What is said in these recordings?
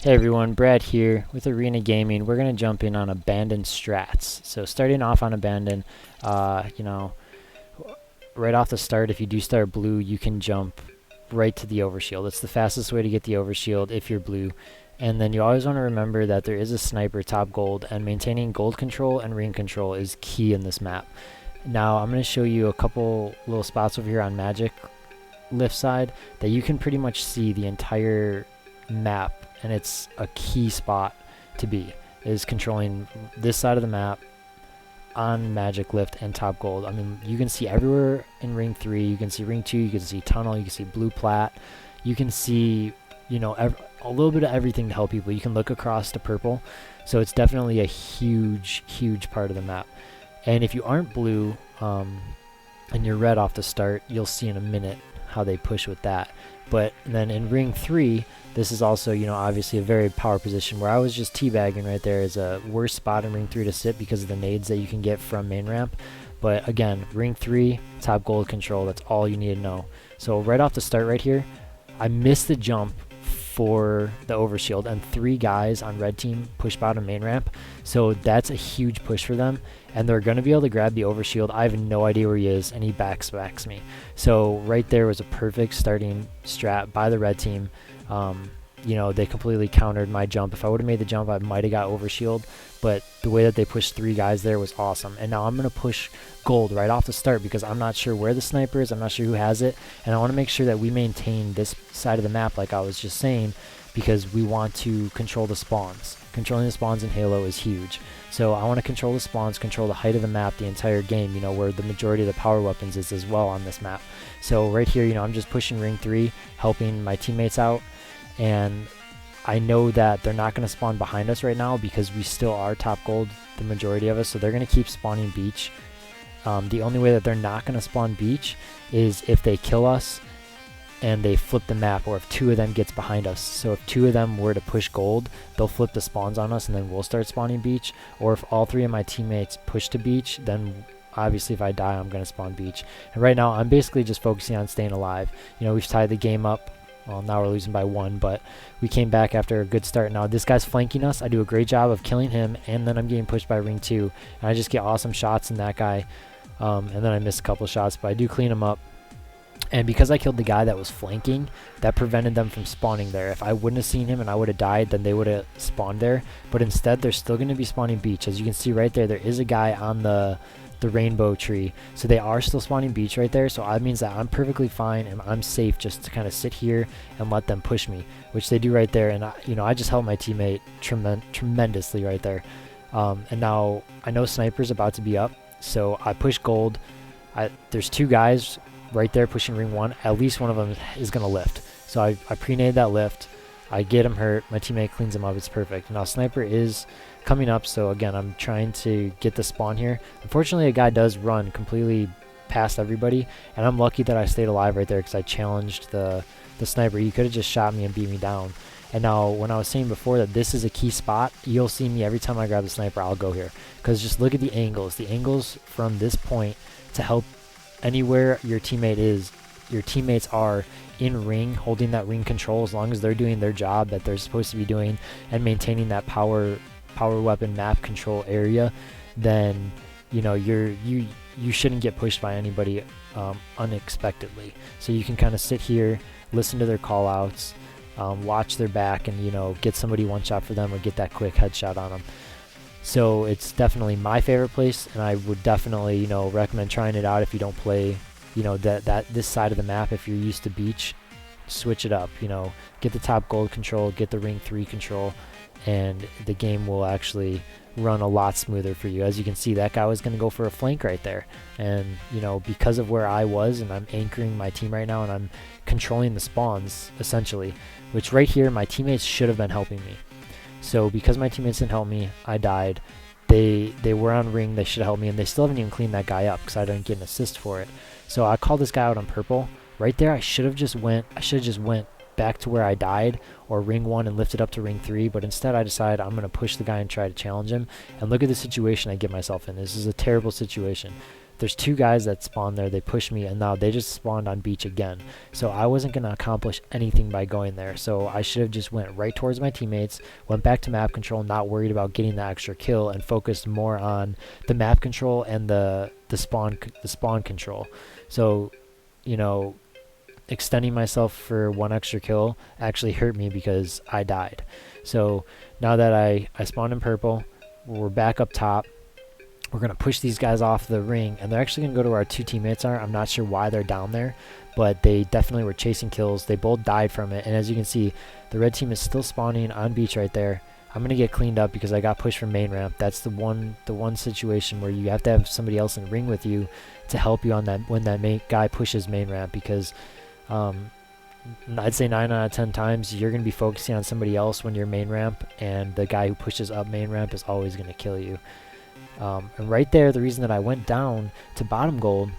Hey everyone, Brad here with Arena Gaming. We're going to jump in on Abandoned Strats. So starting off on Abandon, uh, you know, right off the start, if you do start blue, you can jump right to the overshield. It's the fastest way to get the overshield if you're blue. And then you always want to remember that there is a sniper top gold, and maintaining gold control and ring control is key in this map. Now I'm going to show you a couple little spots over here on Magic left side that you can pretty much see the entire map, and it's a key spot to be, is controlling this side of the map on Magic Lift and Top Gold. I mean, you can see everywhere in Ring 3, you can see Ring 2, you can see Tunnel, you can see Blue Plat, you can see, a little bit of everything to help people. You can look across to Purple, so it's definitely a huge part of the map. And if you aren't blue, and you're red off the start, you'll see in a minute how they push with that. But then in Ring 3, this is also, obviously a very power position where I was just teabagging right there. Is a worse spot in Ring 3 to sit because of the nades that you can get from main ramp. But again, Ring 3, top gold control, that's all you need to know. So right off the start right here, I missed the jump for the overshield, and 3 guys on red team push bottom main ramp. So that's a huge push for them, and they're going to be able to grab the overshield. I have no idea where he is, and he backs me. So right there was a perfect starting strat by the red team. They completely countered my jump. If I would have made the jump, I might have got overshield, but the way that they pushed 3 guys there was awesome. And now I'm going to push gold right off the start because I'm not sure where the sniper is, I'm not sure who has it, and I want to make sure that we maintain this side of the map like I was just saying, because we want to control the spawns. Controlling the spawns in Halo is huge. So I want to control the spawns, control the height of the map the entire game, where the majority of the power weapons is as well on this map. So right here, I'm just pushing Ring 3, helping my teammates out, and I know that they're not going to spawn behind us right now because we still are top gold, the majority of us, so they're going to keep spawning beach. The only way that they're not going to spawn beach is if they kill us and they flip the map, or if 2 of them gets behind us. So if 2 of them were to push gold, they'll flip the spawns on us and then we'll start spawning beach. Or if all 3 of my teammates push to beach, then obviously if I die, I'm going to spawn beach. And right now I'm basically just focusing on staying alive. We've tied the game up. Well, now we're losing by 1, but we came back after a good start. Now this guy's flanking us. I do a great job of killing him, and then I'm getting pushed by Ring 2, and I just get awesome shots in that guy, and then I miss a couple shots, but I do clean him up. And because I killed the guy that was flanking, that prevented them from spawning there. If I wouldn't have seen him and I would have died, then they would have spawned there, but instead they're still going to be spawning beach. As you can see right there, there is a guy on the rainbow tree, so they are still spawning beach right there. So that means that I'm perfectly fine and I'm safe just to kind of sit here and let them push me, which they do right there. And I just helped my teammate tremendously right there. And now I know sniper's about to be up, so I push gold. There's 2 guys right there pushing Ring 1. At least one of them is gonna lift, so I pre-nade that lift. I get him hurt, my teammate cleans him up, it's perfect. Now sniper is coming up, so again I'm trying to get the spawn here. Unfortunately a guy does run completely past everybody, and I'm lucky that I stayed alive right there because I challenged the sniper. He could have just shot me and beat me down. And now when I was saying before that this is a key spot, you'll see me every time I grab the sniper, I'll go here, because just look at the angles from this point to help anywhere your teammates are in ring, holding that ring control. As long as they're doing their job that they're supposed to be doing and maintaining that power weapon map control area, then you shouldn't get pushed by anybody unexpectedly. So you can kind of sit here, listen to their call outs, watch their back, and get somebody one shot for them or get that quick headshot on them. So it's definitely my favorite place, and I would definitely recommend trying it out if you don't play this side of the map. If you're used to beach, switch it up. Get the top gold control, get the Ring 3 control, and the game will actually run a lot smoother for you. As you can see, that guy was going to go for a flank right there, and because of where I was, and I'm anchoring my team right now, and I'm controlling the spawns essentially, which right here my teammates should have been helping me. So because my teammates didn't help me, I died. They were on ring, they should have helped me, and they still haven't even cleaned that guy up because I didn't get an assist for it. So I called this guy out on purple. Right there I should have just went back to where I died, or Ring 1 and lifted up to Ring 3, but instead I decided I'm going to push the guy and try to challenge him. And look at the situation I get myself in. This is a terrible situation. there's two guys that spawned there. They pushed me, and now they just spawned on beach again. So I wasn't going to accomplish anything by going there. So I should have just went right towards my teammates, went back to map control, not worried about getting the extra kill, and focused more on the map control and the spawn control. So, you know, extending myself for one extra kill actually hurt me because I died. So now that I spawned in purple, we're back up top. We're going to push these guys off the ring, and they're actually going to go to where our two teammates are. I'm not sure why they're down there, but they definitely were chasing kills. They both died from it, and as you can see, the red team is still spawning on beach right there. I'm going to get cleaned up because I got pushed from main ramp. That's the one situation where you have to have somebody else in ring with you to help you on that when that main guy pushes main ramp, because I'd say 9 out of 10 times you're going to be focusing on somebody else when you're main ramp, and the guy who pushes up main ramp is always going to kill you. And right there, the reason that I went down to bottom gold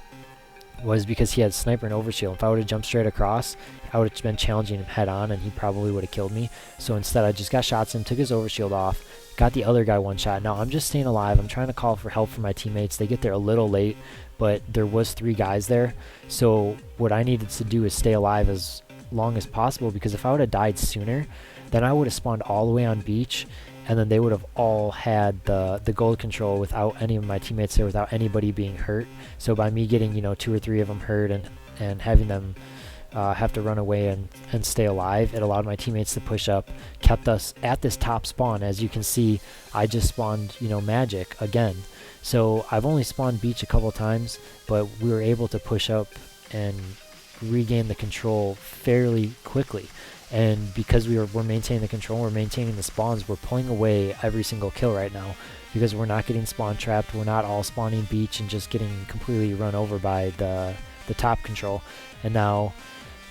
was because he had sniper and overshield. If I would have jumped straight across, I would have been challenging him head on, and he probably would have killed me. So instead, I just got shots in, took his overshield off, got the other guy one shot. Now I'm just staying alive. I'm trying to call for help from my teammates. They get there a little late, but there was 3 guys there. So what I needed to do is stay alive as long as possible, because if I would have died sooner, then I would have spawned all the way on beach, and then they would have all had the gold control without any of my teammates there, without anybody being hurt. So by me getting, you know, 2 or 3 of them hurt and having them have to run away and stay alive, it allowed my teammates to push up, kept us at this top spawn. As you can see, I just spawned, you know, magic again. So I've only spawned beach a couple times, but we were able to push up and regain the control fairly quickly. And because we're maintaining the control, we're maintaining the spawns, we're pulling away every single kill right now, because we're not getting spawn trapped, we're not all spawning beach and just getting completely run over by the top control. And now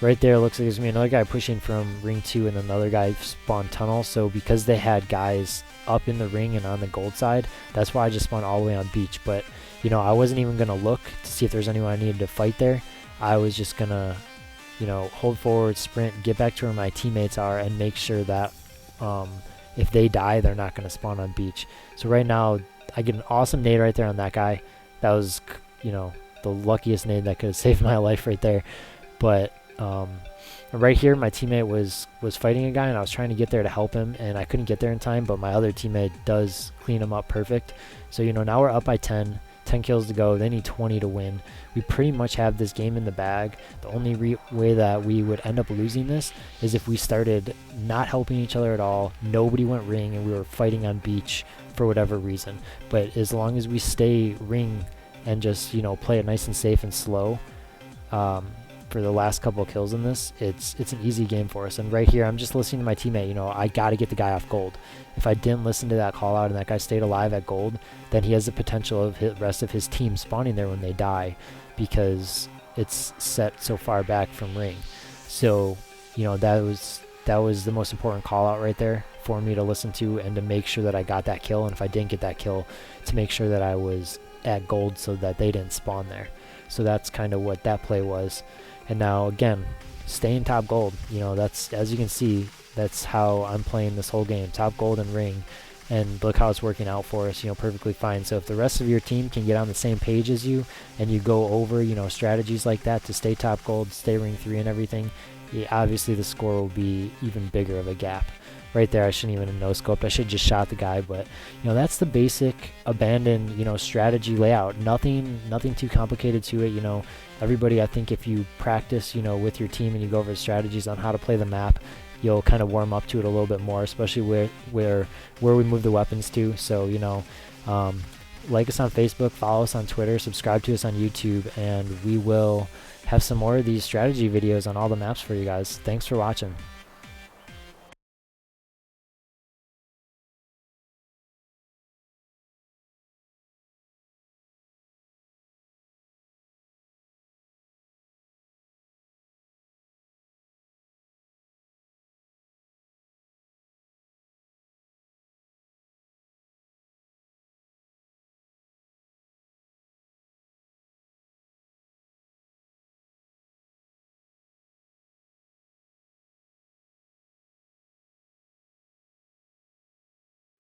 right there, it looks like there's going to be another guy pushing from ring 2, and then another guy spawned tunnel. So because they had guys up in the ring and on the gold side, that's why I just spawned all the way on beach. But, you know, I wasn't even going to look to see if there's anyone I needed to fight there. I was just going to, you know, hold forward, sprint, get back to where my teammates are, and make sure that if they die, they're not going to spawn on beach. So right now, I get an awesome nade right there on that guy. That was, you know, the luckiest nade that could have saved my life right there. But right here, my teammate was fighting a guy, and I was trying to get there to help him, and I couldn't get there in time, but my other teammate does clean him up perfect. So, you know, now we're up by 10 kills to go. They need 20 to win. We pretty much have this game in the bag. The only way that we would end up losing this is if we started not helping each other at all, nobody went ring, and we were fighting on beach for whatever reason. But as long as we stay ring and just, you know, play it nice and safe and slow, for the last couple of kills in this, it's an easy game for us. And right here, I'm just listening to my teammate. You know, I got to get the guy off gold. If I didn't listen to that call out and that guy stayed alive at gold, then he has the potential of the rest of his team spawning there when they die, because it's set so far back from ring. So, you know, that was the most important call out right there for me to listen to, and to make sure that I got that kill. And if I didn't get that kill, to make sure that I was at gold so that they didn't spawn there. So that's kind of what that play was. And now again, staying top gold, you know, that's, as you can see, that's how I'm playing this whole game, top gold and ring. And look how it's working out for us, you know, perfectly fine. So if the rest of your team can get on the same page as you, and you go over, you know, strategies like that to stay top gold, stay ring 3 and everything, yeah, obviously the score will be even bigger of a gap. Right there, I shouldn't even have no-scoped. I should have just shot the guy. But, you know, that's the basic abandoned, you know, strategy layout. Nothing too complicated to it. You know, everybody, I think if you practice, you know, with your team and you go over strategies on how to play the map, you'll kind of warm up to it a little bit more, especially where we move the weapons to. So, you know, like us on Facebook, follow us on Twitter, subscribe to us on YouTube, and we will have some more of these strategy videos on all the maps for you guys. Thanks for watching.